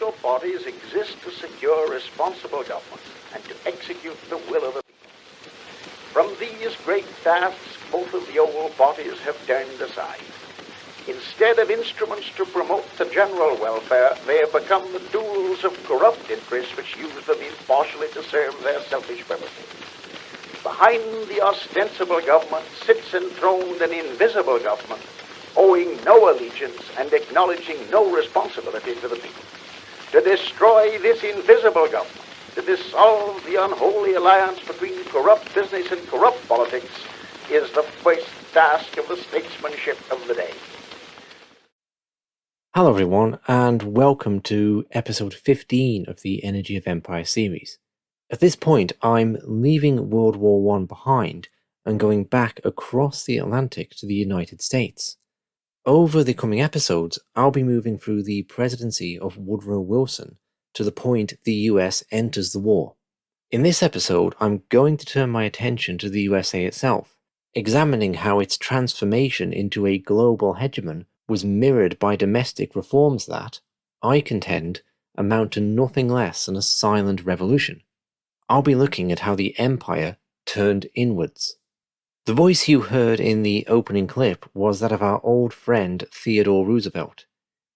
political bodies exist to secure responsible government and to execute the will of the people. From these great tasks, both of the old bodies have turned aside. Instead of instruments to promote the general welfare, they have become the tools of corrupt interests which use them impartially to serve their selfish purposes. Behind the ostensible government sits enthroned an invisible government, owing no allegiance and acknowledging no responsibility to the people. To destroy this invisible government, to dissolve the unholy alliance between corrupt business and corrupt politics, is the first task of the statesmanship of the day. Hello everyone, and welcome to episode 15 of the Energy of Empire series. At this point, I'm leaving World War I behind and going back across the Atlantic to the United States. Over the coming episodes, I'll be moving through the presidency of Woodrow Wilson to the point the US enters the war. In this episode, I'm going to turn my attention to the USA itself, examining how its transformation into a global hegemon was mirrored by domestic reforms that, I contend, amount to nothing less than a silent revolution. I'll be looking at how the empire turned inwards. The voice you heard in the opening clip was that of our old friend Theodore Roosevelt.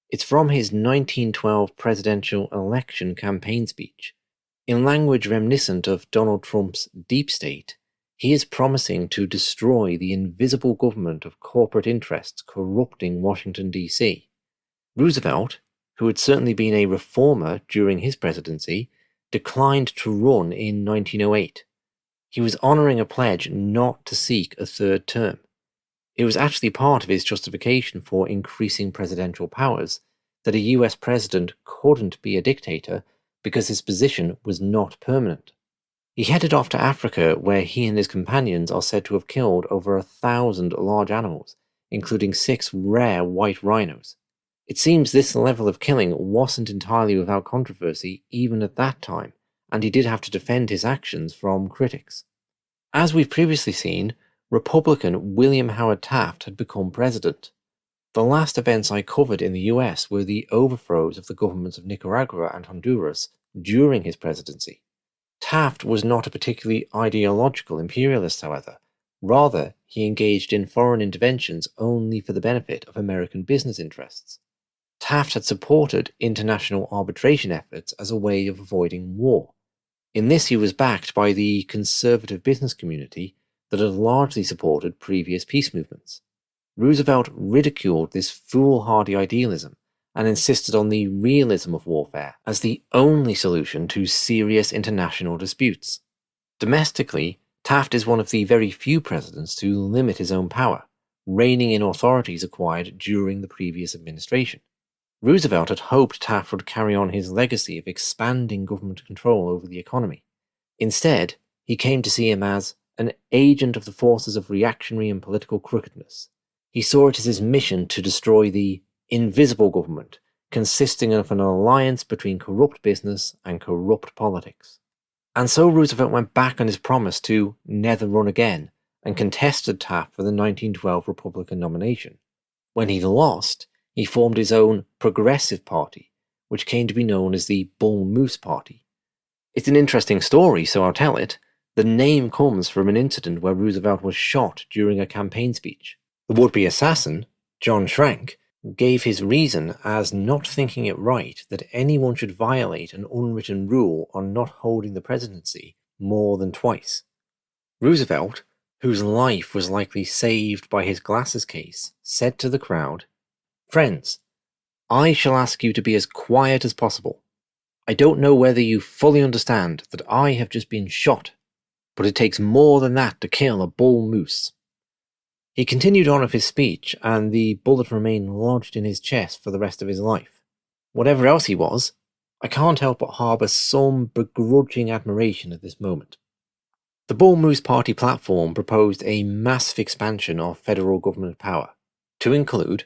It's from his 1912 presidential election campaign speech. In language reminiscent of Donald Trump's deep state, he is promising to destroy the invisible government of corporate interests corrupting Washington, D.C. Roosevelt, who had certainly been a reformer during his presidency, declined to run in 1908. He was honouring a pledge not to seek a third term. It was actually part of his justification for increasing presidential powers that a US president couldn't be a dictator because his position was not permanent. He headed off to Africa, where he and his companions are said to have killed over 1,000 large animals, including 6 rare white rhinos. It seems this level of killing wasn't entirely without controversy even at that time, and he did have to defend his actions from critics. As we've previously seen, Republican William Howard Taft had become president. The last events I covered in the US were the overthrows of the governments of Nicaragua and Honduras during his presidency. Taft was not a particularly ideological imperialist, however. Rather, he engaged in foreign interventions only for the benefit of American business interests. Taft had supported international arbitration efforts as a way of avoiding war. In this, he was backed by the conservative business community that had largely supported previous peace movements. Roosevelt ridiculed this foolhardy idealism and insisted on the realism of warfare as the only solution to serious international disputes. Domestically, Taft is one of the very few presidents to limit his own power, reining in authorities acquired during the previous administration. Roosevelt had hoped Taft would carry on his legacy of expanding government control over the economy. Instead, he came to see him as an agent of the forces of reactionary and political crookedness. He saw it as his mission to destroy the invisible government, consisting of an alliance between corrupt business and corrupt politics. And so Roosevelt went back on his promise to never run again and contested Taft for the 1912 Republican nomination. When he lost, he formed his own Progressive Party, which came to be known as the Bull Moose Party. It's an interesting story, so I'll tell it. The name comes from an incident where Roosevelt was shot during a campaign speech. The would-be assassin, John Schrank, gave his reason as not thinking it right that anyone should violate an unwritten rule on not holding the presidency more than twice. Roosevelt, whose life was likely saved by his glasses case, said to the crowd, "Friends, I shall ask you to be as quiet as possible. I don't know whether you fully understand that I have just been shot, but it takes more than that to kill a bull moose." He continued on with his speech, and the bullet remained lodged in his chest for the rest of his life. Whatever else he was, I can't help but harbour some begrudging admiration at this moment. The Bull Moose Party platform proposed a massive expansion of federal government power, to include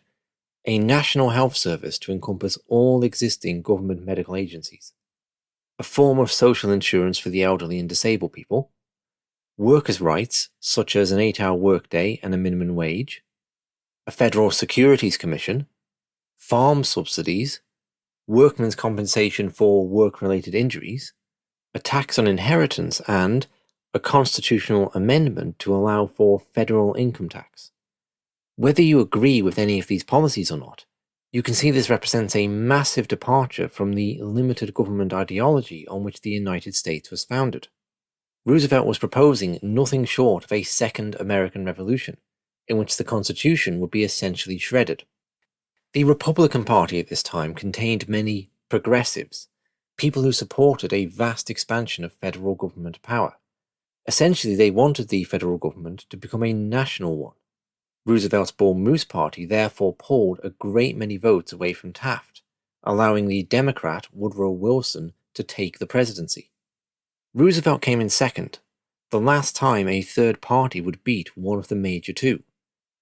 a national health service to encompass all existing government medical agencies, a form of social insurance for the elderly and disabled people, workers' rights such as an 8-hour workday and a minimum wage, a federal securities commission, farm subsidies, workmen's compensation for work-related injuries, a tax on inheritance, and a constitutional amendment to allow for federal income tax. Whether you agree with any of these policies or not, you can see this represents a massive departure from the limited government ideology on which the United States was founded. Roosevelt was proposing nothing short of a second American Revolution, in which the Constitution would be essentially shredded. The Republican Party at this time contained many progressives, people who supported a vast expansion of federal government power. Essentially, they wanted the federal government to become a national one. Roosevelt's Bull Moose Party therefore pulled a great many votes away from Taft, allowing the Democrat Woodrow Wilson to take the presidency. Roosevelt came in second, the last time a third party would beat one of the major two.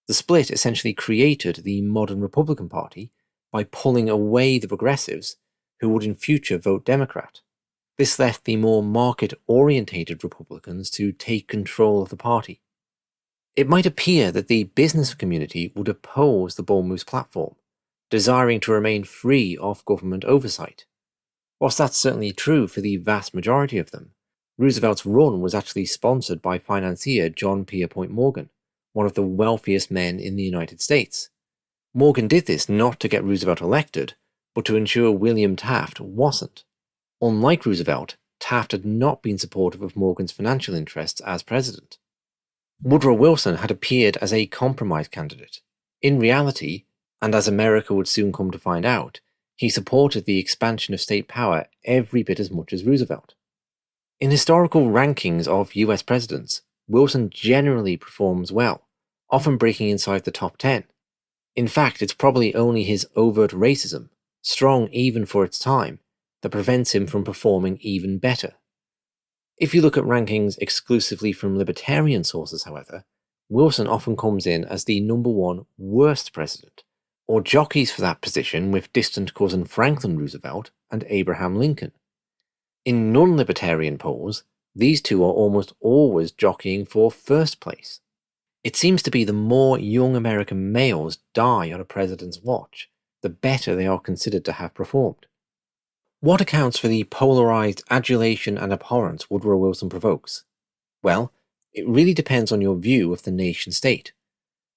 The split essentially created the modern Republican Party by pulling away the progressives who would in future vote Democrat. This left the more market-orientated Republicans to take control of the party. It might appear that the business community would oppose the Bull Moose platform, desiring to remain free of government oversight. Whilst that's certainly true for the vast majority of them, Roosevelt's run was actually sponsored by financier John Pierpont Morgan, one of the wealthiest men in the United States. Morgan did this not to get Roosevelt elected, but to ensure William Taft wasn't. Unlike Roosevelt, Taft had not been supportive of Morgan's financial interests as president. Woodrow Wilson had appeared as a compromise candidate. In reality, and as America would soon come to find out, he supported the expansion of state power every bit as much as Roosevelt. In historical rankings of US presidents, Wilson generally performs well, often breaking inside the top 10. In fact, it's probably only his overt racism, strong even for its time, that prevents him from performing even better. If you look at rankings exclusively from libertarian sources, however, Wilson often comes in as the number one worst president, or jockeys for that position with distant cousin Franklin Roosevelt and Abraham Lincoln. In non-libertarian polls, these two are almost always jockeying for first place. It seems to be the more young American males die on a president's watch, the better they are considered to have performed. What accounts for the polarized adulation and abhorrence Woodrow Wilson provokes? Well, it really depends on your view of the nation-state.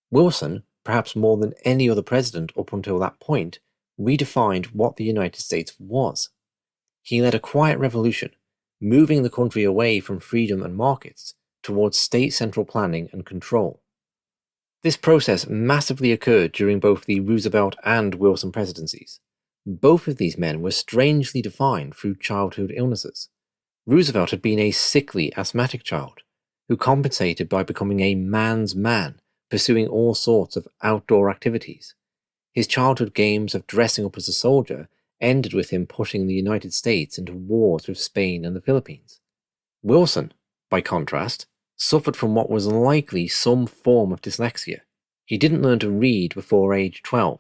Wilson, perhaps more than any other president up until that point, redefined what the United States was. He led a quiet revolution, moving the country away from freedom and markets towards state central planning and control. This process massively occurred during both the Roosevelt and Wilson presidencies. Both of these men were strangely defined through childhood illnesses. Roosevelt had been a sickly, asthmatic child, who compensated by becoming a man's man, pursuing all sorts of outdoor activities. His childhood games of dressing up as a soldier ended with him pushing the United States into wars with Spain and the Philippines. Wilson, by contrast, suffered from what was likely some form of dyslexia. He didn't learn to read before age 12.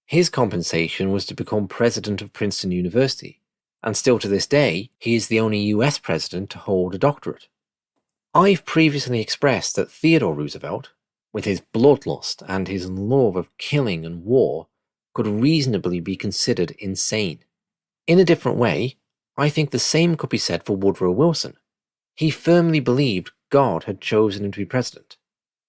His compensation was to become president of Princeton University, and still to this day, he is the only US president to hold a doctorate. I've previously expressed that Theodore Roosevelt, with his bloodlust and his love of killing and war, could reasonably be considered insane. In a different way, I think the same could be said for Woodrow Wilson. He firmly believed God had chosen him to be president.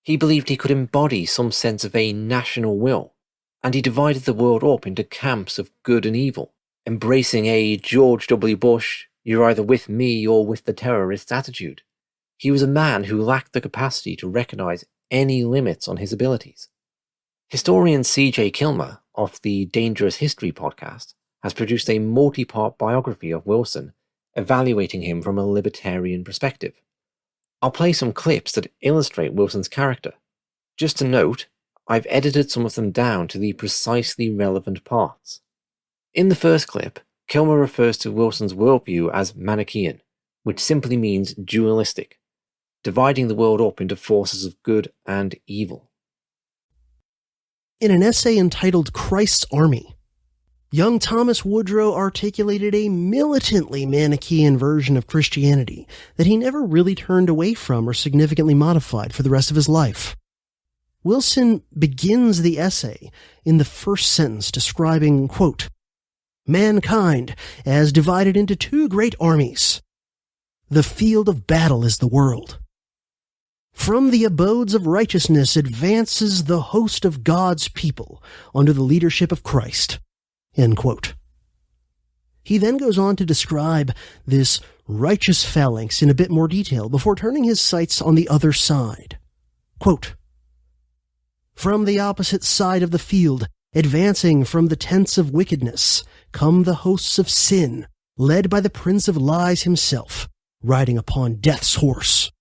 He believed he could embody some sense of a national will, and he divided the world up into camps of good and evil, embracing a George W. Bush, you're either with me or with the terrorists attitude. He was a man who lacked the capacity to recognize any limits on his abilities. Historian C.J. Kilmer of the Dangerous History podcast has produced a multi-part biography of Wilson, evaluating him from a libertarian perspective. I'll play some clips that illustrate Wilson's character. Just to note, I've edited some of them down to the precisely relevant parts. In the first clip, Kilmer refers to Wilson's worldview as Manichaean, which simply means dualistic, dividing the world up into forces of good and evil. In an essay entitled Christ's Army, young Thomas Woodrow articulated a militantly Manichaean version of Christianity that he never really turned away from or significantly modified for the rest of his life. Wilson begins the essay in the first sentence describing, quote, mankind as divided into two great armies. The field of battle is the world. From the abodes of righteousness advances the host of God's people under the leadership of Christ." End quote. He then goes on to describe this righteous phalanx in a bit more detail before turning his sights on the other side. Quote, "From the opposite side of the field, advancing from the tents of wickedness, come the hosts of sin, led by the Prince of Lies himself, riding upon death's horse.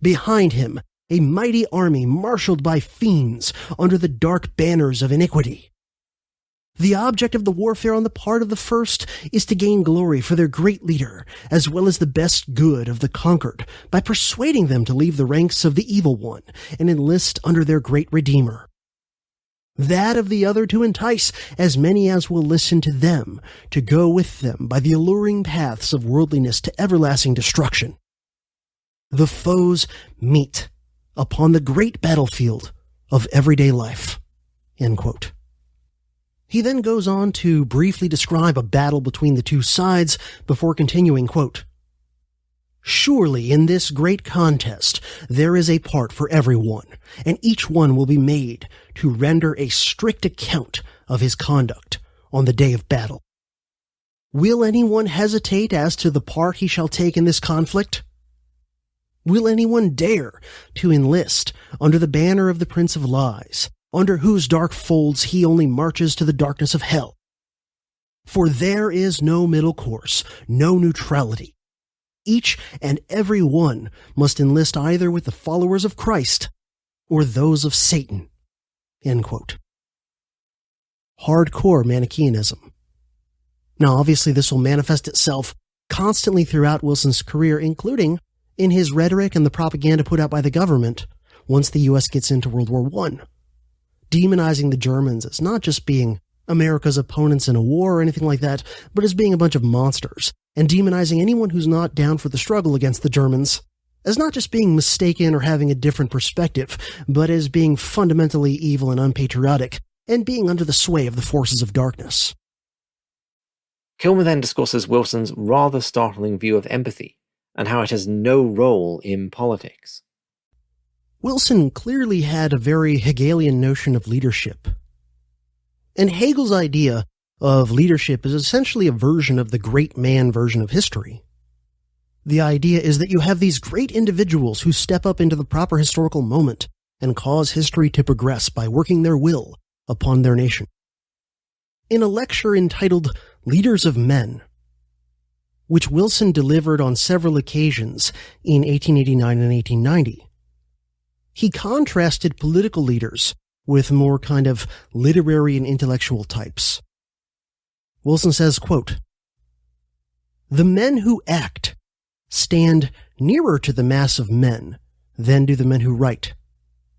Behind him, a mighty army marshaled by fiends under the dark banners of iniquity. The object of the warfare on the part of the first is to gain glory for their great leader, as well as the best good of the conquered, by persuading them to leave the ranks of the evil one and enlist under their great Redeemer. That of the other to entice as many as will listen to them, to go with them by the alluring paths of worldliness to everlasting destruction. The foes meet upon the great battlefield of everyday life." End quote. He then goes on to briefly describe a battle between the two sides before continuing, quote, "Surely in this great contest there is a part for everyone, and each one will be made to render a strict account of his conduct on the day of battle. Will anyone hesitate as to the part he shall take in this conflict? Will anyone dare to enlist under the banner of the Prince of Lies, under whose dark folds he only marches to the darkness of hell? For there is no middle course, no neutrality. Each and every one must enlist either with the followers of Christ or those of Satan." End quote. Hardcore Manichaeanism. Now, obviously, this will manifest itself constantly throughout Wilson's career, including in his rhetoric and the propaganda put out by the government once the U.S. gets into World War I. Demonizing the Germans as not just being America's opponents in a war or anything like that, but as being a bunch of monsters, and demonizing anyone who's not down for the struggle against the Germans as not just being mistaken or having a different perspective, but as being fundamentally evil and unpatriotic, and being under the sway of the forces of darkness. Kilmer then discusses Wilson's rather startling view of empathy, and how it has no role in politics. Wilson clearly had a very Hegelian notion of leadership. And Hegel's idea of leadership is essentially a version of the great man version of history. The idea is that you have these great individuals who step up into the proper historical moment and cause history to progress by working their will upon their nation. In a lecture entitled Leaders of Men, which Wilson delivered on several occasions in 1889 and 1890, he contrasted political leaders with more kind of literary and intellectual types. Wilson says, quote, "The men who act stand nearer to the mass of men than do the men who write,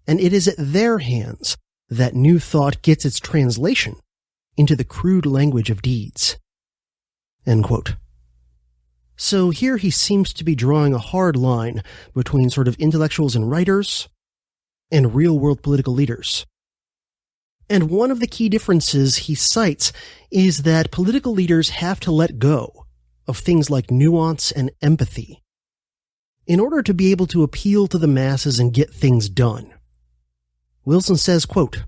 and it is at their hands that new thought gets its translation into the crude language of deeds." End quote. So here he seems to be drawing a hard line between sort of intellectuals and writers and real-world political leaders. And one of the key differences he cites is that political leaders have to let go of things like nuance and empathy in order to be able to appeal to the masses and get things done. Wilson says, quote,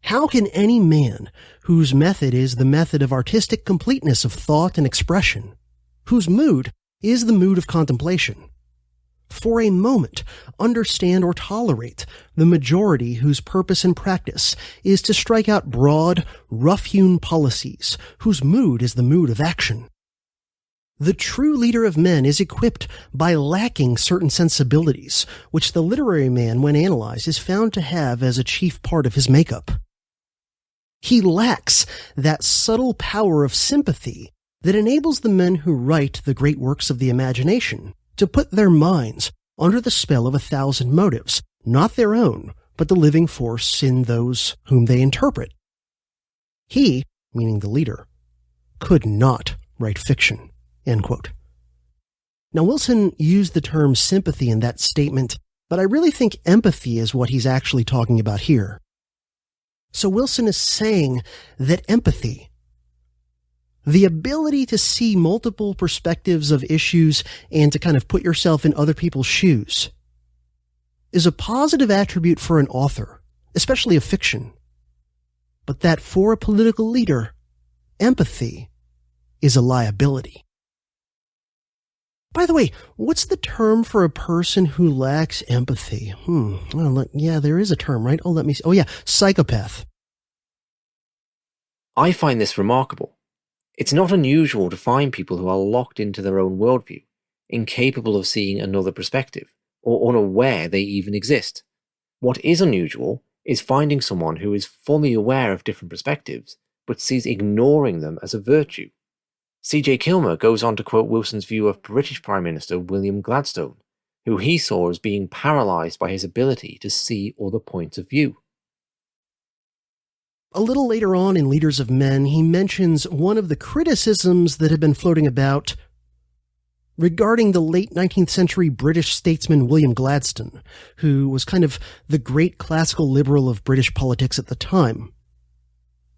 "How can any man whose method is the method of artistic completeness of thought and expression, whose mood is the mood of contemplation, for a moment understand or tolerate the majority whose purpose and practice is to strike out broad, rough-hewn policies, whose mood is the mood of action? The true leader of men is equipped by lacking certain sensibilities, which the literary man, when analyzed, is found to have as a chief part of his makeup. He lacks that subtle power of sympathy that enables the men who write the great works of the imagination to put their minds under the spell of 1,000 motives, not their own, but the living force in those whom they interpret. He, meaning the leader, could not write fiction." End quote. Now, Wilson used the term sympathy in that statement, but I really think empathy is what he's actually talking about here. So Wilson is saying that empathy the ability to see multiple perspectives of issues and to kind of put yourself in other people's shoes, is a positive attribute for an author, especially of fiction. But that for a political leader, empathy is a liability. By the way, what's the term for a person who lacks empathy? Yeah, there is a term, right? Oh, let me see. Oh, yeah, psychopath. I find this remarkable. It's not unusual to find people who are locked into their own worldview, incapable of seeing another perspective, or unaware they even exist. What is unusual is finding someone who is fully aware of different perspectives, but sees ignoring them as a virtue. C.J. Kilmer goes on to quote Wilson's view of British Prime Minister William Gladstone, who he saw as being paralysed by his ability to see other points of view. A little later on in Leaders of Men, he mentions one of the criticisms that have been floating about regarding the late 19th century British statesman William Gladstone, who was kind of the great classical liberal of British politics at the time.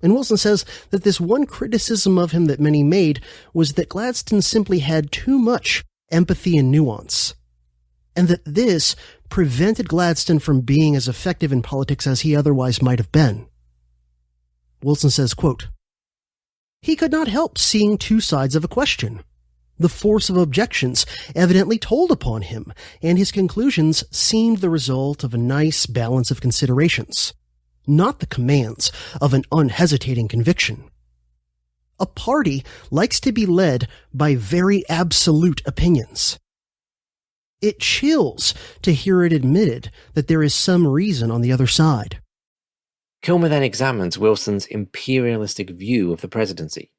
And Wilson says that this one criticism of him that many made was that Gladstone simply had too much empathy and nuance, and that this prevented Gladstone from being as effective in politics as he otherwise might have been. Wilson says, quote, "He could not help seeing two sides of a question. The force of objections evidently told upon him, and his conclusions seemed the result of a nice balance of considerations, not the commands of an unhesitating conviction. A party likes to be led by very absolute opinions. It chills to hear it admitted that there is some reason on the other side." Kilmer then examines Wilson's imperialistic view of the presidency.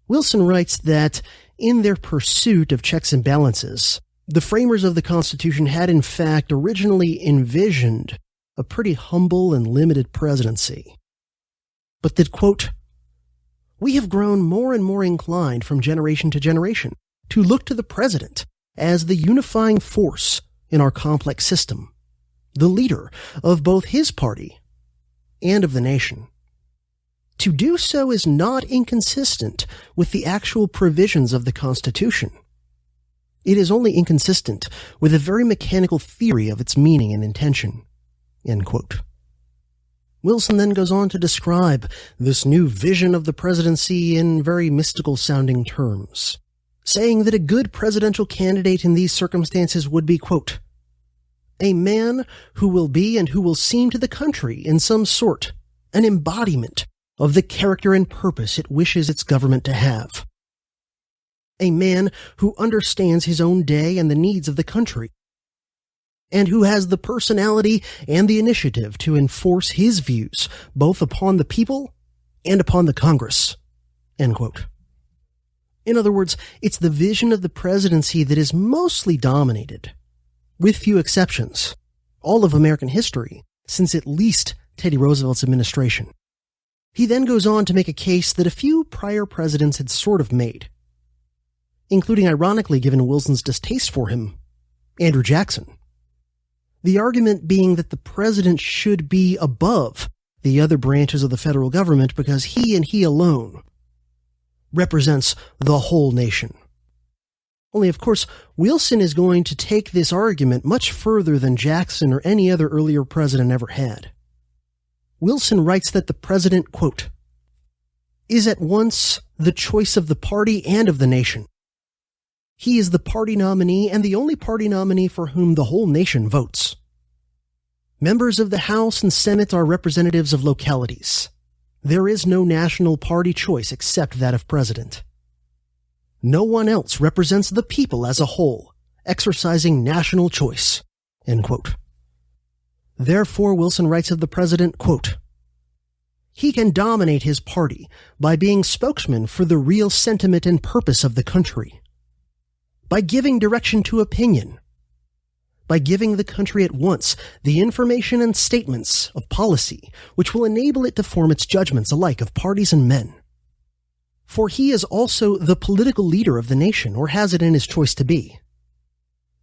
Wilson writes that in their pursuit of checks and balances, the framers of the Constitution had in fact originally envisioned a pretty humble and limited presidency, but that, quote, "We have grown more and more inclined from generation to generation to look to the president as the unifying force in our complex system, the leader of both his party and of the nation. To do so is not inconsistent with the actual provisions of the Constitution. It is only inconsistent with a very mechanical theory of its meaning and intention." End quote. Wilson then goes on to describe this new vision of the presidency in very mystical-sounding terms, saying that a good presidential candidate in these circumstances would be, quote, "a man who will be and who will seem to the country in some sort an embodiment of the character and purpose it wishes its government to have. A man who understands his own day and the needs of the country, and who has the personality and the initiative to enforce his views both upon the people and upon the Congress." End quote. In other words, it's the vision of the presidency that is mostly dominated, with few exceptions, all of American history since at least Teddy Roosevelt's administration. He then goes on to make a case that a few prior presidents had sort of made, including, ironically, given Wilson's distaste for him, Andrew Jackson. The argument being that the president should be above the other branches of the federal government because he and he alone represents the whole nation. Only, of course, Wilson is going to take this argument much further than Jackson or any other earlier president ever had. Wilson writes that the president, quote, "is at once the choice of the party and of the nation. He is the party nominee and the only party nominee for whom the whole nation votes. Members of the House and Senate are representatives of localities. There is no national party choice except that of president. No one else represents the people as a whole, exercising national choice." End quote. Therefore, Wilson writes of the president, quote, "He can dominate his party by being spokesman for the real sentiment and purpose of the country, by giving direction to opinion, by giving the country at once the information and statements of policy which will enable it to form its judgments alike of parties and men. For he is also the political leader of the nation, or has it in his choice to be.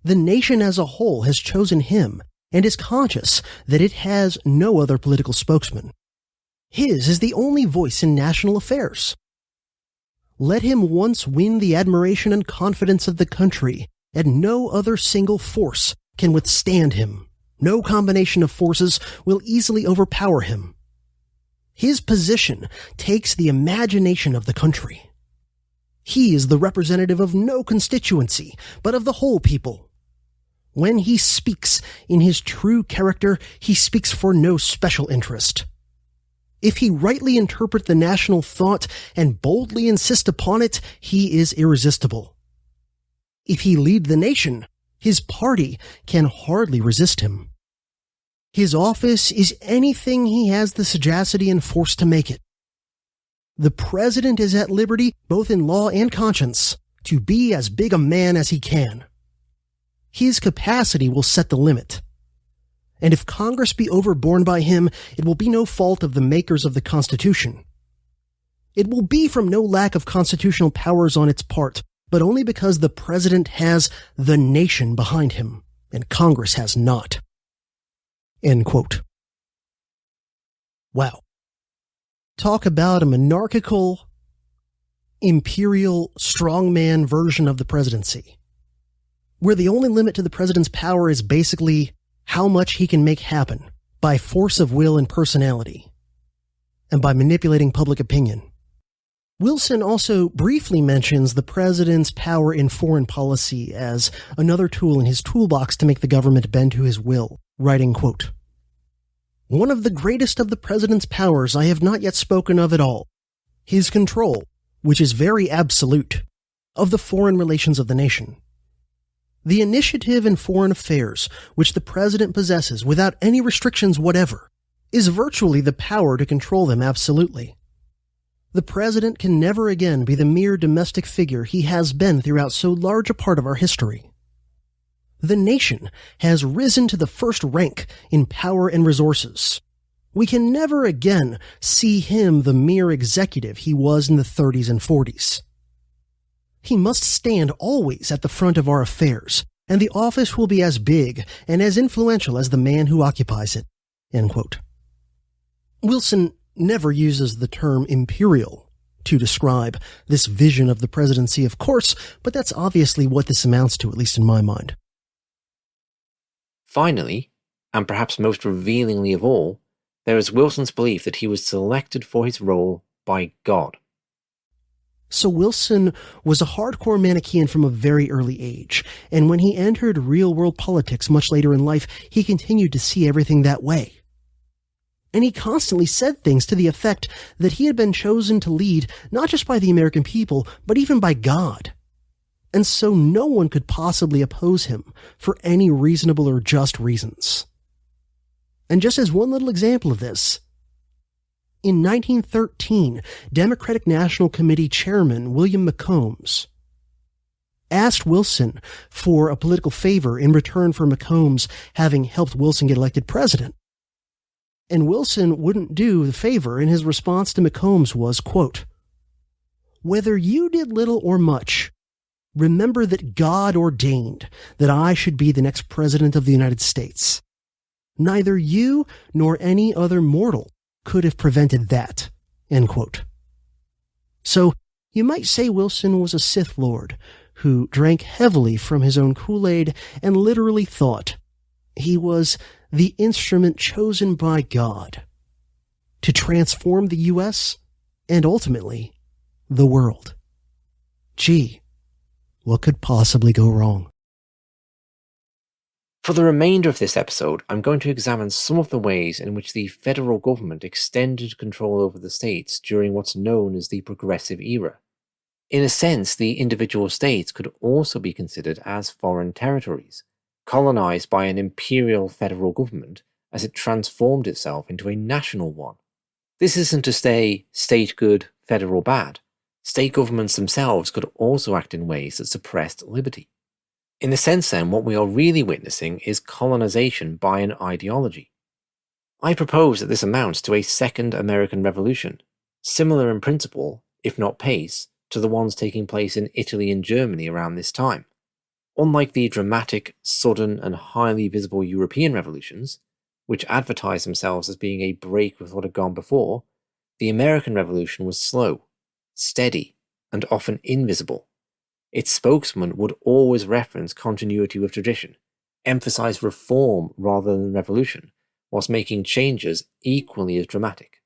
The nation as a whole has chosen him and is conscious that it has no other political spokesman. His is the only voice in national affairs. Let him once win the admiration and confidence of the country, and no other single force can withstand him. No combination of forces will easily overpower him. His position takes the imagination of the country. He is the representative of no constituency, but of the whole people. When he speaks in his true character, he speaks for no special interest. If he rightly interpret the national thought and boldly insist upon it, he is irresistible. If he lead the nation, his party can hardly resist him. His office is anything he has the sagacity and force to make it. The president is at liberty, both in law and conscience, to be as big a man as he can. His capacity will set the limit. And if Congress be overborne by him, it will be no fault of the makers of the Constitution. It will be from no lack of constitutional powers on its part, but only because the president has the nation behind him, and Congress has not. End quote. Wow. Talk about a monarchical, imperial, strongman version of the presidency, where the only limit to the president's power is basically how much he can make happen by force of will and personality, and by manipulating public opinion. Wilson also briefly mentions the president's power in foreign policy as another tool in his toolbox to make the government bend to his will, writing, quote, "One of the greatest of the president's powers I have not yet spoken of at all, his control, which is very absolute, of the foreign relations of the nation. The initiative in foreign affairs, which the president possesses without any restrictions whatever, is virtually the power to control them absolutely. The president can never again be the mere domestic figure he has been throughout so large a part of our history. The nation has risen to the first rank in power and resources. We can never again see him the mere executive he was in the 30s and 40s. He must stand always at the front of our affairs, and the office will be as big and as influential as the man who occupies it." End quote. Wilson never uses the term imperial to describe this vision of the presidency, of course, but that's obviously what this amounts to, at least in my mind. Finally, and perhaps most revealingly of all, there is Wilson's belief that he was selected for his role by God. So Wilson was a hardcore Manichaean from a very early age, and when he entered real-world politics much later in life, he continued to see everything that way. And he constantly said things to the effect that he had been chosen to lead not just by the American people, but even by God. And so no one could possibly oppose him for any reasonable or just reasons. And just as one little example of this, in 1913, Democratic National Committee Chairman William McCombs asked Wilson for a political favor in return for McCombs having helped Wilson get elected president. And Wilson wouldn't do the favor, and his response to McCombs was, quote, "Whether you did little or much, remember that God ordained that I should be the next president of the United States. Neither you nor any other mortal could have prevented that." End quote. So you might say Wilson was a Sith Lord who drank heavily from his own Kool-Aid and literally thought he was the instrument chosen by God to transform the U.S. and ultimately the world. Gee, what could possibly go wrong? For the remainder of this episode, I'm going to examine some of the ways in which the federal government extended control over the states during what's known as the Progressive Era. In a sense, the individual states could also be considered as foreign territories, colonized by an imperial federal government as it transformed itself into a national one. This isn't to say state good, federal bad. State governments themselves could also act in ways that suppressed liberty. In a sense then, what we are really witnessing is colonization by an ideology. I propose that this amounts to a second American Revolution, similar in principle, if not pace, to the ones taking place in Italy and Germany around this time. Unlike the dramatic, sudden, and highly visible European revolutions, which advertised themselves as being a break with what had gone before, the American Revolution was slow, steady, and often invisible. Its spokesman would always reference continuity with tradition, emphasize reform rather than revolution, whilst making changes equally as dramatic.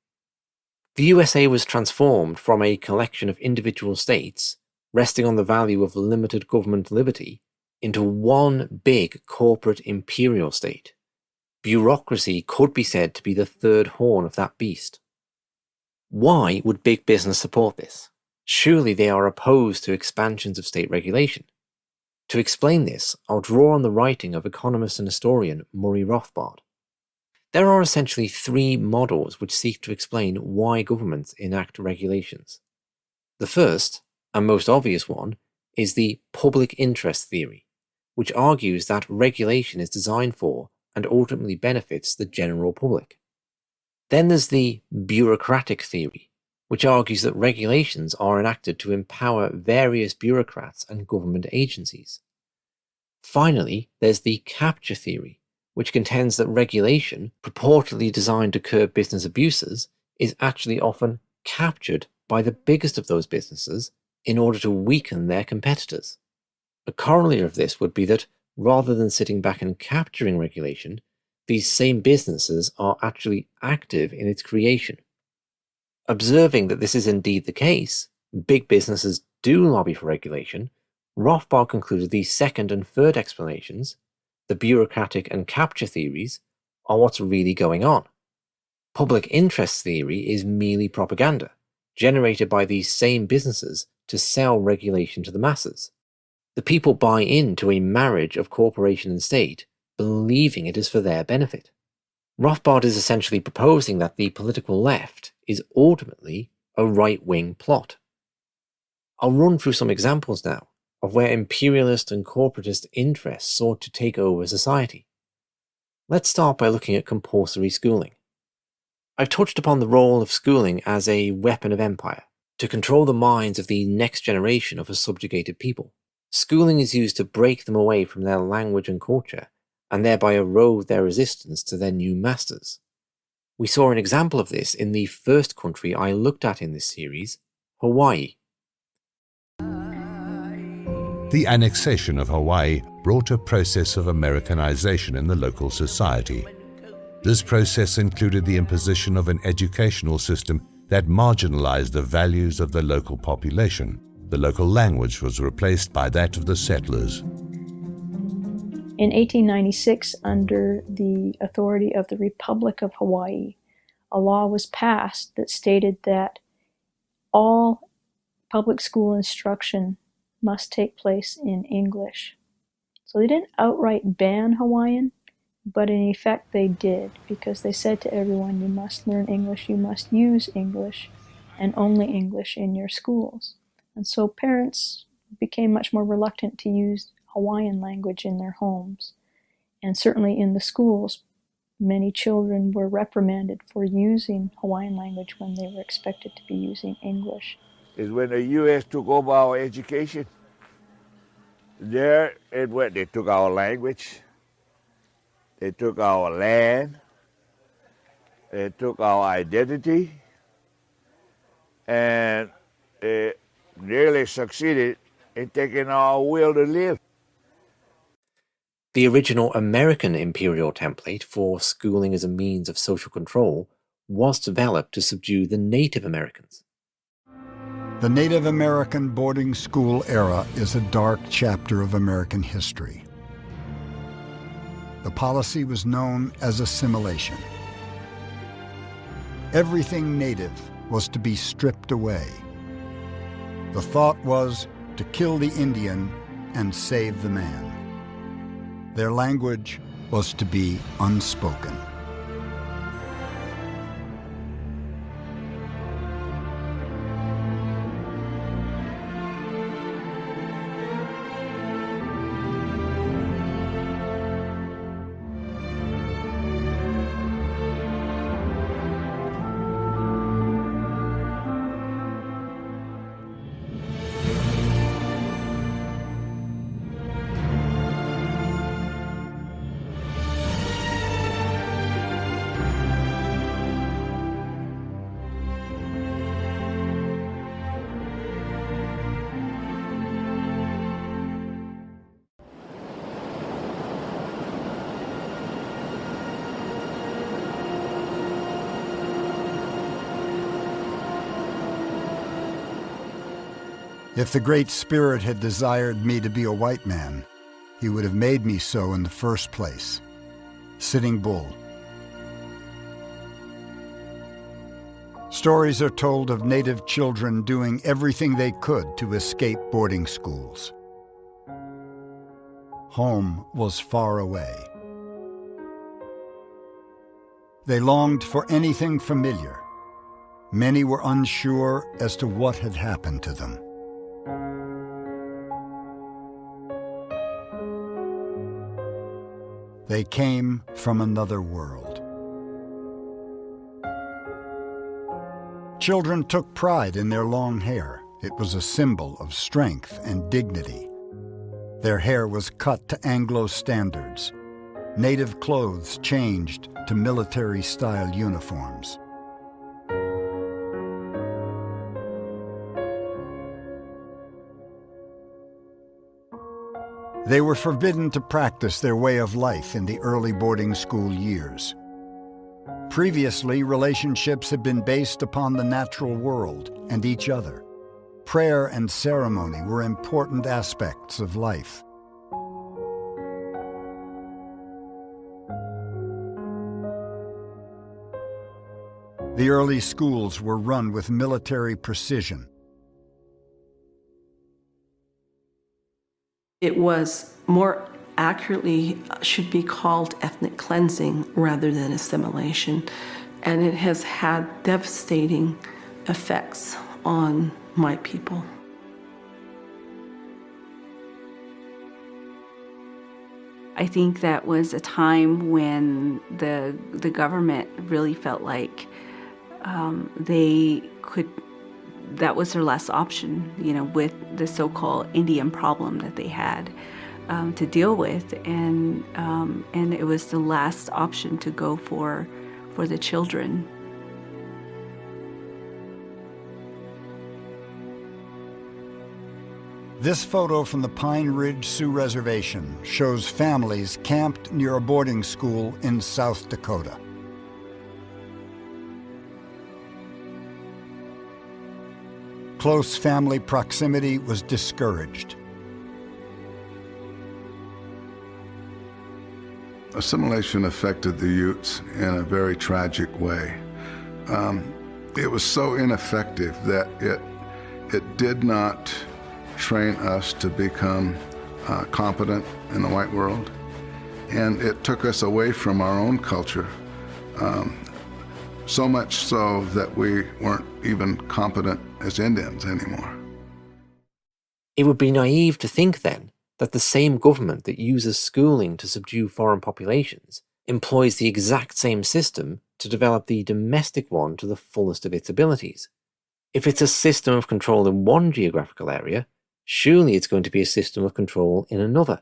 The USA was transformed from a collection of individual states, resting on the value of limited government liberty, into one big corporate imperial state. Bureaucracy could be said to be the third horn of that beast. Why would big business support this? Surely they are opposed to expansions of state regulation. To explain this, I'll draw on the writing of economist and historian Murray Rothbard. There are essentially three models which seek to explain why governments enact regulations. The first, and most obvious one, is the public interest theory, which argues that regulation is designed for and ultimately benefits the general public. Then there's the bureaucratic theory, which argues that regulations are enacted to empower various bureaucrats and government agencies. Finally, there's the capture theory, which contends that regulation, purportedly designed to curb business abuses, is actually often captured by the biggest of those businesses in order to weaken their competitors. A corollary of this would be that, rather than sitting back and capturing regulation, these same businesses are actually active in its creation. Observing that this is indeed the case, big businesses do lobby for regulation, Rothbard concluded these second and third explanations, the bureaucratic and capture theories, are what's really going on. Public interest theory is merely propaganda, generated by these same businesses to sell regulation to the masses. The people buy into a marriage of corporation and state, believing it is for their benefit. Rothbard is essentially proposing that the political left is ultimately a right-wing plot. I'll run through some examples now of where imperialist and corporatist interests sought to take over society. Let's start by looking at compulsory schooling. I've touched upon the role of schooling as a weapon of empire, to control the minds of the next generation of a subjugated people. Schooling is used to break them away from their language and culture, and thereby erode their resistance to their new masters. We saw an example of this in the first country I looked at in this series, Hawaii. The annexation of Hawaii brought a process of Americanization in the local society. This process included the imposition of an educational system that marginalized the values of the local population. The local language was replaced by that of the settlers. In 1896, under the authority of the Republic of Hawaii, a law was passed that stated that all public school instruction must take place in English. So they didn't outright ban Hawaiian, but in effect they did, because they said to everyone, you must learn English, you must use English, and only English in your schools. And so parents became much more reluctant to use Hawaiian language in their homes. And certainly in the schools, many children were reprimanded for using Hawaiian language when they were expected to be using English. Is when the U.S. took over our education. There it went. They took our language, they took our land, they took our identity, and they nearly succeeded in taking our will to live. The original American imperial template for schooling as a means of social control was developed to subdue the Native Americans. The Native American boarding school era is a dark chapter of American history. The policy was known as assimilation. Everything native was to be stripped away. The thought was to kill the Indian and save the man. Their language was to be unspoken. If the Great Spirit had desired me to be a white man, he would have made me so in the first place. Sitting Bull. Stories are told of Native children doing everything they could to escape boarding schools. Home was far away. They longed for anything familiar. Many were unsure as to what had happened to them. They came from another world. Children took pride in their long hair. It was a symbol of strength and dignity. Their hair was cut to Anglo standards. Native clothes changed to military-style uniforms. They were forbidden to practice their way of life in the early boarding school years. Previously, relationships had been based upon the natural world and each other. Prayer and ceremony were important aspects of life. The early schools were run with military precision. It was more accurately should be called ethnic cleansing rather than assimilation, and it has had devastating effects on white people. I think that was a time when the government really felt like that was their last option, with the so-called Indian problem that they had to deal with, and it was the last option to go for the children. This photo from the Pine Ridge Sioux Reservation shows families camped near a boarding school in South Dakota. Close family proximity was discouraged. Assimilation affected the Utes in a very tragic way. It was so ineffective that it did not train us to become competent in the white world, and it took us away from our own culture, so much so that we weren't even competent as Indians anymore. It would be naive to think then that the same government that uses schooling to subdue foreign populations employs the exact same system to develop the domestic one to the fullest of its abilities. If it's a system of control in one geographical area, surely it's going to be a system of control in another.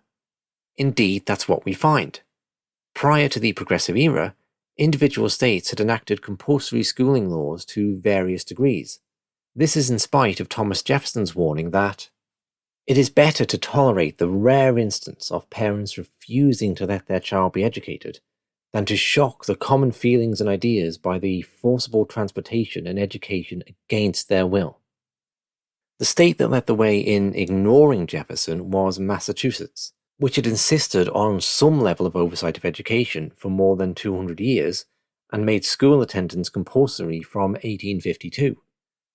Indeed, that's what we find. Prior to the Progressive Era, individual states had enacted compulsory schooling laws to various degrees. This is in spite of Thomas Jefferson's warning that it is better to tolerate the rare instance of parents refusing to let their child be educated than to shock the common feelings and ideas by the forcible transportation and education against their will. The state that led the way in ignoring Jefferson was Massachusetts, which had insisted on some level of oversight of education for more than 200 years and made school attendance compulsory from 1852.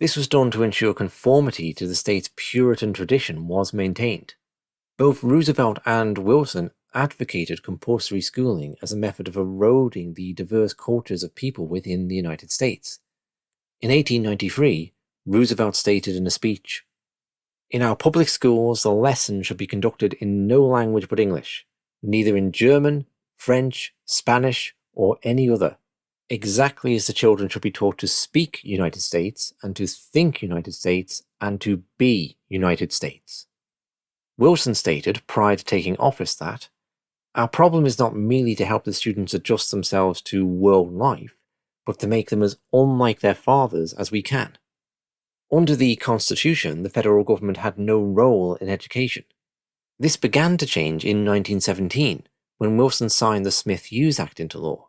This was done to ensure conformity to the state's Puritan tradition was maintained. Both Roosevelt and Wilson advocated compulsory schooling as a method of eroding the diverse cultures of people within the United States. In 1893, Roosevelt stated in a speech, "In our public schools, the lesson should be conducted in no language but English, neither in German, French, Spanish, or any other, exactly as the children should be taught to speak United States and to think United States and to be United States." Wilson stated prior to taking office that, "Our problem is not merely to help the students adjust themselves to world life, but to make them as unlike their fathers as we can." Under the Constitution, the federal government had no role in education. This began to change in 1917, when Wilson signed the Smith-Hughes Act into law.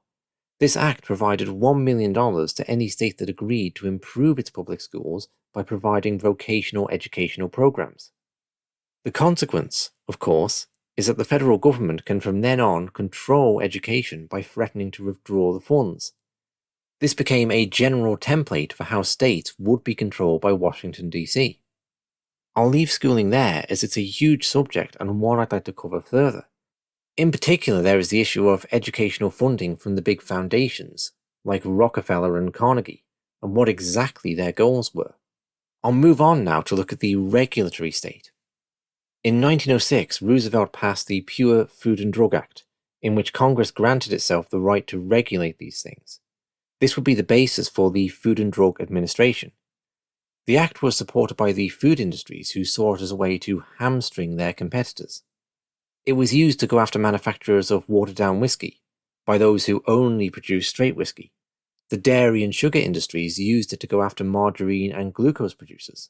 This act provided $1 million to any state that agreed to improve its public schools by providing vocational educational programs. The consequence, of course, is that the federal government can from then on control education by threatening to withdraw the funds. This became a general template for how states would be controlled by Washington, D.C. I'll leave schooling there as it's a huge subject and one I'd like to cover further. In particular, there is the issue of educational funding from the big foundations, like Rockefeller and Carnegie, and what exactly their goals were. I'll move on now to look at the regulatory state. In 1906, Roosevelt passed the Pure Food and Drug Act, in which Congress granted itself the right to regulate these things. This would be the basis for the Food and Drug Administration. The act was supported by the food industries, who saw it as a way to hamstring their competitors. It was used to go after manufacturers of watered-down whiskey, by those who only produced straight whiskey. The dairy and sugar industries used it to go after margarine and glucose producers.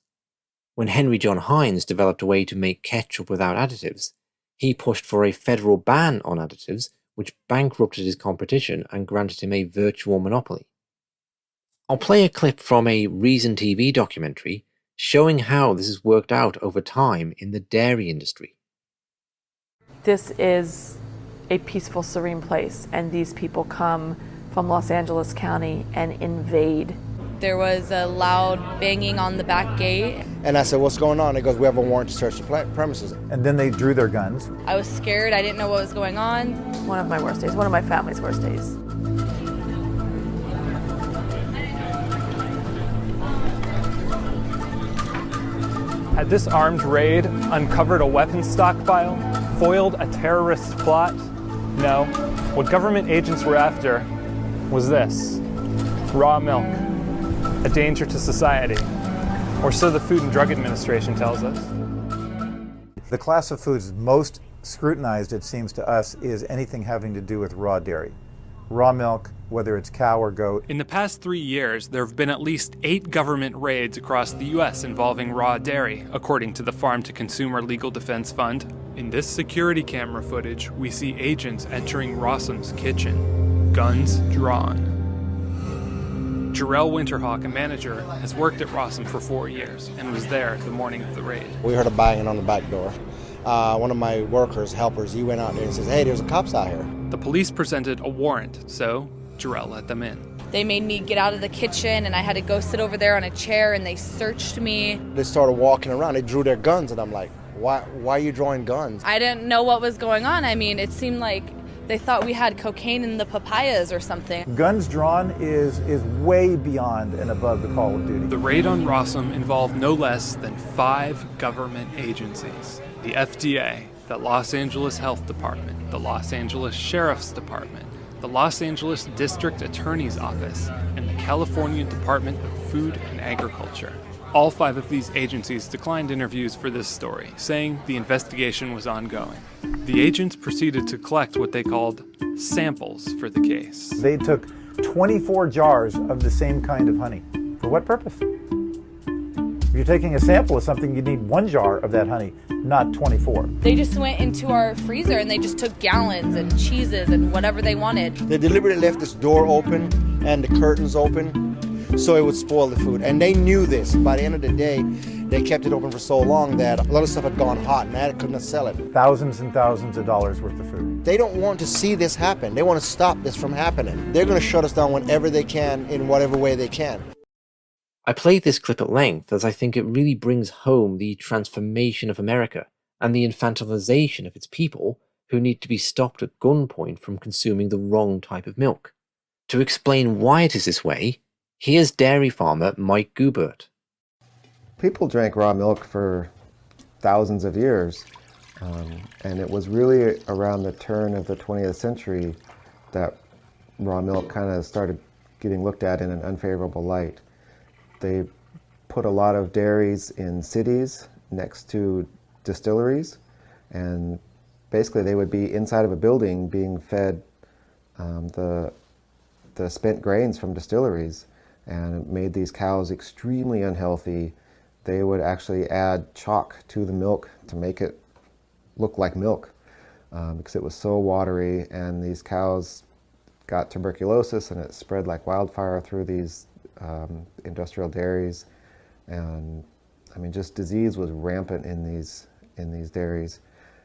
When Henry John Heinz developed a way to make ketchup without additives, he pushed for a federal ban on additives, which bankrupted his competition and granted him a virtual monopoly. I'll play a clip from a Reason TV documentary showing how this has worked out over time in the dairy industry. This is a peaceful, serene place, and these people come from Los Angeles County and invade. There was a loud banging on the back gate. And I said, "What's going on?" He goes, "We have a warrant to search the premises." And then they drew their guns. I was scared. I didn't know what was going on. One of my worst days, one of my family's worst days. Had this armed raid uncovered a weapons stockpile, foiled a terrorist plot? No. What government agents were after was this: raw milk, a danger to society. Or so the Food and Drug Administration tells us. The class of foods most scrutinized, it seems to us, is anything having to do with raw dairy. Raw milk, whether it's cow or goat. In the past 3 years, there have been at least 8 government raids across the U.S. involving raw dairy, according to the Farm to Consumer Legal Defense Fund. In this security camera footage, we see agents entering Rossum's kitchen, guns drawn. Jarrell Winterhawk, a manager, has worked at Rossum for 4 years and was there the morning of the raid. We heard a banging on the back door. One of my workers, helpers, he went out there and says, "Hey, there's a cops out here." The police presented a warrant, so Jarrell let them in. They made me get out of the kitchen, and I had to go sit over there on a chair, and they searched me. They started walking around. They drew their guns, and I'm like, why are you drawing guns? I didn't know what was going on. I mean, it seemed like they thought we had cocaine in the papayas or something. Guns drawn is way beyond and above the call of duty. The raid on Rossum involved no less than 5 government agencies: the FDA, the Los Angeles Health Department, the Los Angeles Sheriff's Department, the Los Angeles District Attorney's Office, and the California Department of Food and Agriculture. All 5 of these agencies declined interviews for this story, saying the investigation was ongoing. The agents proceeded to collect what they called samples for the case. They took 24 jars of the same kind of honey. For what purpose? If you're taking a sample of something, you need 1 jar of that honey, not 24. They just went into our freezer and they just took gallons and cheeses and whatever they wanted. They deliberately left this door open and the curtains open so it would spoil the food. And they knew this. By the end of the day, they kept it open for so long that a lot of stuff had gone hot and they couldn't sell it. Thousands and thousands of dollars worth of food. They don't want to see this happen. They want to stop this from happening. They're going to shut us down whenever they can, in whatever way they can. I played this clip at length as I think it really brings home the transformation of America and the infantilization of its people who need to be stopped at gunpoint from consuming the wrong type of milk. To explain why it is this way, here's dairy farmer Mike Goubert. People drank raw milk for thousands of years, and it was really around the turn of the 20th century that raw milk kind of started getting looked at in an unfavorable light. They put a lot of dairies in cities next to distilleries, and basically they would be inside of a building being fed the spent grains from distilleries, and it made these cows extremely unhealthy. They would actually add chalk to the milk to make it look like milk because it was so watery, and these cows got tuberculosis and it spread like wildfire through these industrial dairies, And I mean, just disease was rampant in these dairies.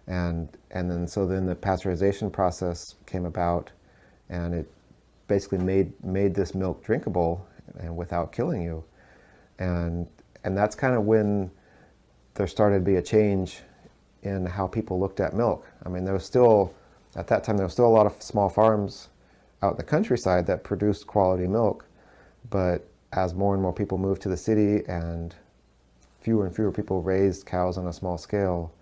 And then the pasteurization process came about, and it basically made this milk drinkable and without killing you. And that's kind of when there started to be a change in how people looked at milk. I mean, at that time, there was still a lot of small farms out in the countryside that produced quality milk. But as more and more people moved to the city and fewer and fewer people raised cows on a small scale,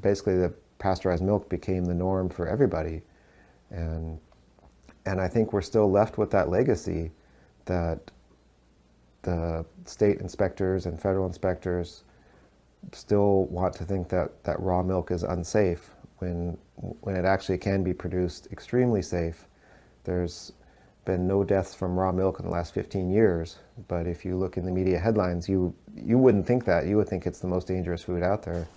basically the pasteurized milk became the norm for everybody. And I think we're still left with that legacy that the state inspectors and federal inspectors still want to think that raw milk is unsafe when it actually can be produced extremely safe. There's been no deaths from raw milk in the last 15 years, but if you look in the media headlines, you wouldn't think that. You would think it's the most dangerous food out there.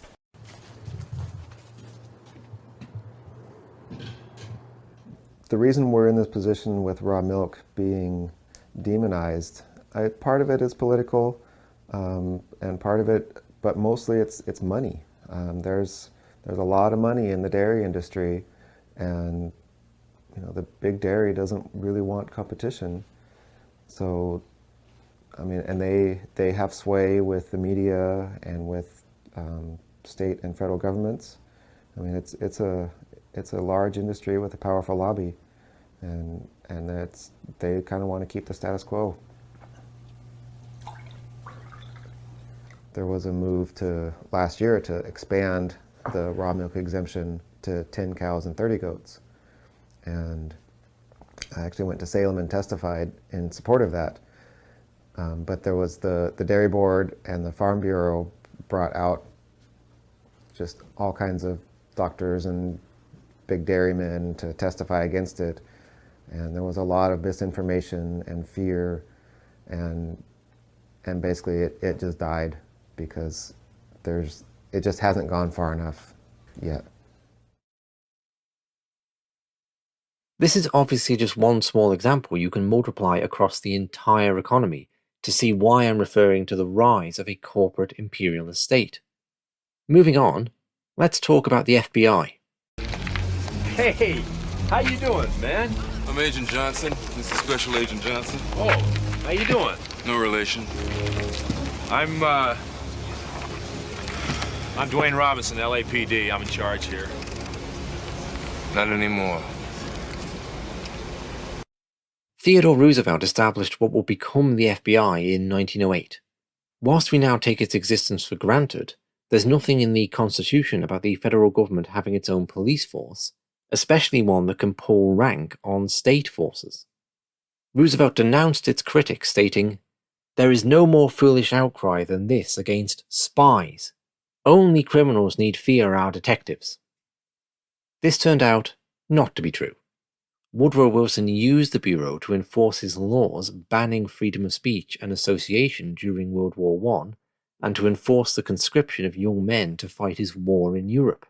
The reason we're in this position with raw milk being demonized, part of it is political, and part of it, but mostly it's money. There's a lot of money in the dairy industry, and the big dairy doesn't really want competition. So, I mean, and they have sway with the media and with state and federal governments. I mean, it's a large industry with a powerful lobby, and they kind of want to keep the status quo. There was a move last year to expand the raw milk exemption to 10 cows and 30 goats. And I actually went to Salem and testified in support of that. But there was the Dairy Board and the Farm Bureau brought out just all kinds of doctors and big dairymen to testify against it. And there was a lot of misinformation and fear, and basically it just died because it just hasn't gone far enough yet. This is obviously just one small example you can multiply across the entire economy to see why I'm referring to the rise of a corporate imperialist state. Moving on, let's talk about the FBI. Hey, how you doing, man? I'm Agent Johnson. This is Special Agent Johnson. Oh, how you doing? No relation. I'm Dwayne Robinson, LAPD. I'm in charge here. Not anymore. Theodore Roosevelt established what would become the FBI in 1908. Whilst we now take its existence for granted, there's nothing in the Constitution about the federal government having its own police force, especially one that can pull rank on state forces. Roosevelt denounced its critics, stating, "There is no more foolish outcry than this against spies. Only criminals need fear our detectives." This turned out not to be true. Woodrow Wilson used the Bureau to enforce his laws banning freedom of speech and association during World War I, and to enforce the conscription of young men to fight his war in Europe.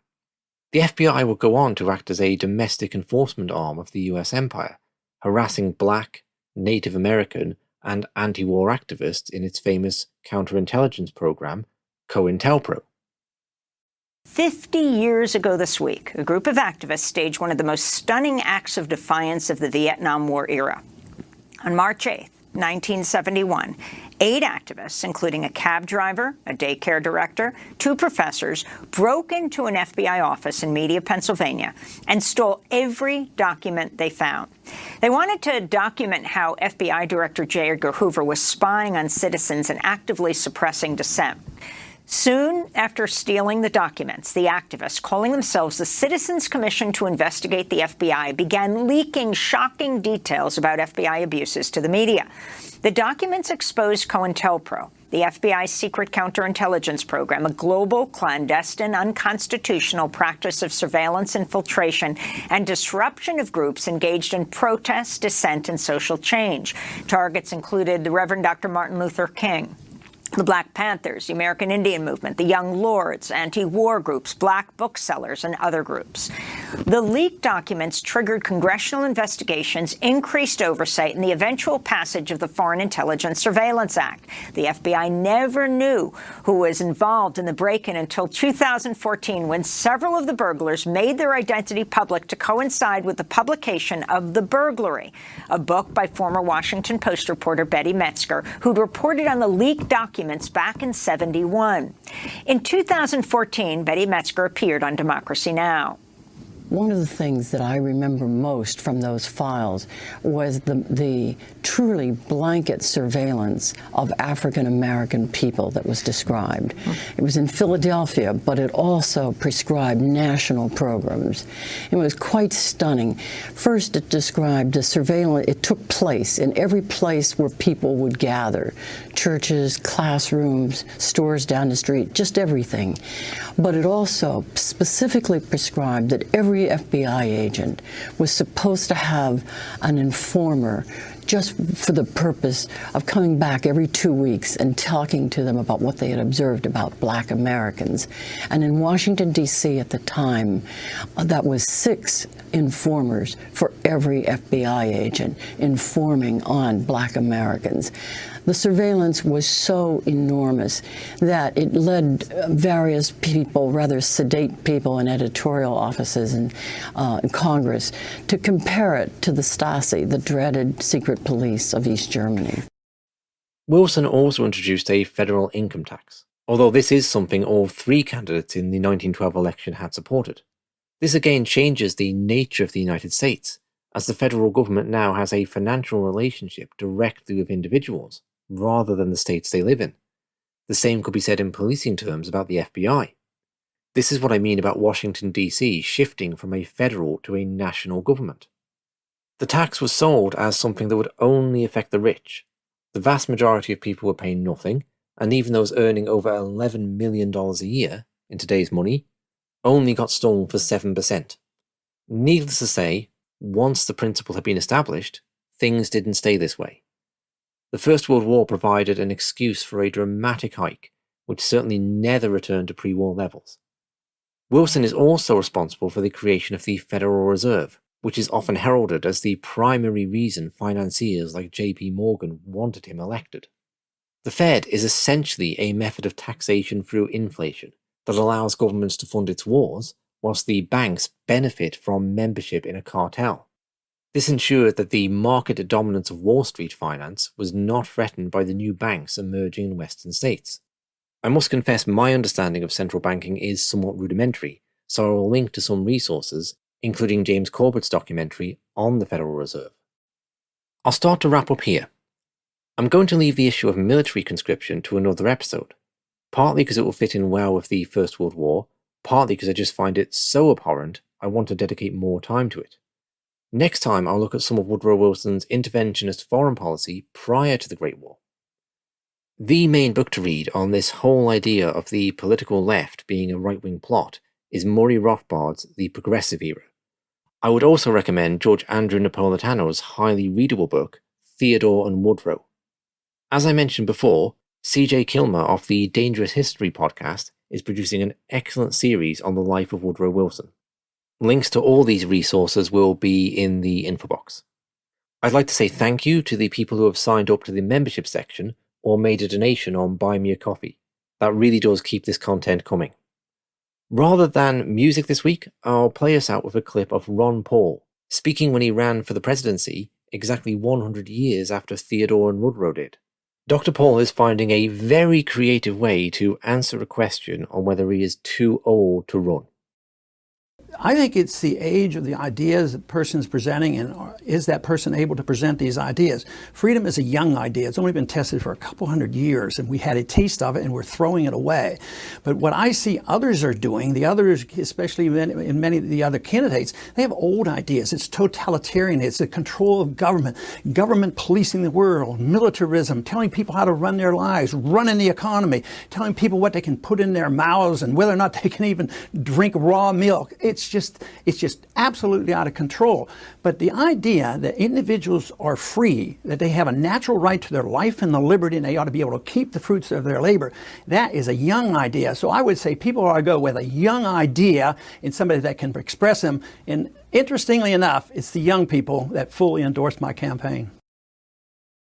The FBI would go on to act as a domestic enforcement arm of the US Empire, harassing Black, Native American, and anti-war activists in its famous counterintelligence program, COINTELPRO. 50 years ago this week, a group of activists staged one of the most stunning acts of defiance of the Vietnam War era. On March 8, 1971, 8 activists, including a cab driver, a daycare director, 2 professors, broke into an FBI office in Media, Pennsylvania, and stole every document they found. They wanted to document how FBI Director J. Edgar Hoover was spying on citizens and actively suppressing dissent. Soon after stealing the documents, the activists, calling themselves the Citizens Commission to Investigate the FBI, began leaking shocking details about FBI abuses to the media. The documents exposed COINTELPRO, the FBI's secret counterintelligence program, a global, clandestine, unconstitutional practice of surveillance, infiltration, and disruption of groups engaged in protest, dissent, and social change. Targets included the Reverend Dr. Martin Luther King, the Black Panthers, the American Indian Movement, the Young Lords, anti-war groups, black booksellers, and other groups. The leaked documents triggered congressional investigations, increased oversight, and the eventual passage of the Foreign Intelligence Surveillance Act. The FBI never knew who was involved in the break-in until 2014, when several of the burglars made their identity public to coincide with the publication of The Burglary, a book by former Washington Post reporter Betty Metzger, who'd reported on the leaked documents back in '71. In 2014, Betty Metzger appeared on Democracy Now! One of the things that I remember most from those files was the truly blanket surveillance of African American people that was described. It was in Philadelphia, but it also prescribed national programs. It was quite stunning. First, it described the surveillance. It took place in every place where people would gather: churches, classrooms, stores down the street, just everything. But it also specifically prescribed that every FBI agent was supposed to have an informer just for the purpose of coming back every 2 weeks and talking to them about what they had observed about Black Americans. And in Washington, D.C. at the time, that was 6 informers for every FBI agent informing on Black Americans. The surveillance was so enormous that it led various people, rather sedate people in editorial offices and in Congress, to compare it to the Stasi, the dreaded secret police of East Germany. Wilson also introduced a federal income tax, although this is something all 3 candidates in the 1912 election had supported. This again changes the nature of the United States, as the federal government now has a financial relationship directly with individuals, rather than the states they live in. The same could be said in policing terms about the FBI. This is what I mean about Washington, D.C. shifting from a federal to a national government. The tax was sold as something that would only affect the rich. The vast majority of people were paying nothing, and even those earning over $11 million a year, in today's money, only got stung for 7%. Needless to say, once the principle had been established, things didn't stay this way. The First World War provided an excuse for a dramatic hike, which certainly never returned to pre-war levels. Wilson is also responsible for the creation of the Federal Reserve, which is often heralded as the primary reason financiers like J.P. Morgan wanted him elected. The Fed is essentially a method of taxation through inflation that allows governments to fund its wars, whilst the banks benefit from membership in a cartel. This ensured that the market dominance of Wall Street finance was not threatened by the new banks emerging in Western states. I must confess my understanding of central banking is somewhat rudimentary, so I will link to some resources, including James Corbett's documentary on the Federal Reserve. I'll start to wrap up here. I'm going to leave the issue of military conscription to another episode, partly because it will fit in well with the First World War, partly because I just find it so abhorrent I want to dedicate more time to it. Next time I'll look at some of Woodrow Wilson's interventionist foreign policy prior to the Great War. The main book to read on this whole idea of the political left being a right-wing plot is Murray Rothbard's The Progressive Era. I would also recommend George Andrew Napolitano's highly readable book, Theodore and Woodrow. As I mentioned before, CJ Kilmer of the Dangerous History podcast is producing an excellent series on the life of Woodrow Wilson. Links to all these resources will be in the info box. I'd like to say thank you to the people who have signed up to the membership section or made a donation on Buy Me a Coffee. That really does keep this content coming. Rather than music this week, I'll play us out with a clip of Ron Paul speaking when he ran for the presidency exactly 100 years after Theodore and Woodrow did. Dr. Paul is finding a very creative way to answer a question on whether he is too old to run. I think it's the age of the ideas that person's presenting, and is that person able to present these ideas? Freedom is a young idea. It's only been tested for a couple hundred years, and we had a taste of it, and we're throwing it away. But what I see others are doing, the others, especially in many of the other candidates, they have old ideas. It's totalitarian. It's the control of government policing the world, militarism, telling people how to run their lives, running the economy, telling people what they can put in their mouths and whether or not they can even drink raw milk. It's it's just absolutely out of control. But the idea that individuals are free, that they have a natural right to their life and the liberty, and they ought to be able to keep the fruits of their labor, that is a young idea. So I would say people ought to go with a young idea in somebody that can express them. And interestingly enough, it's the young people that fully endorsed my campaign.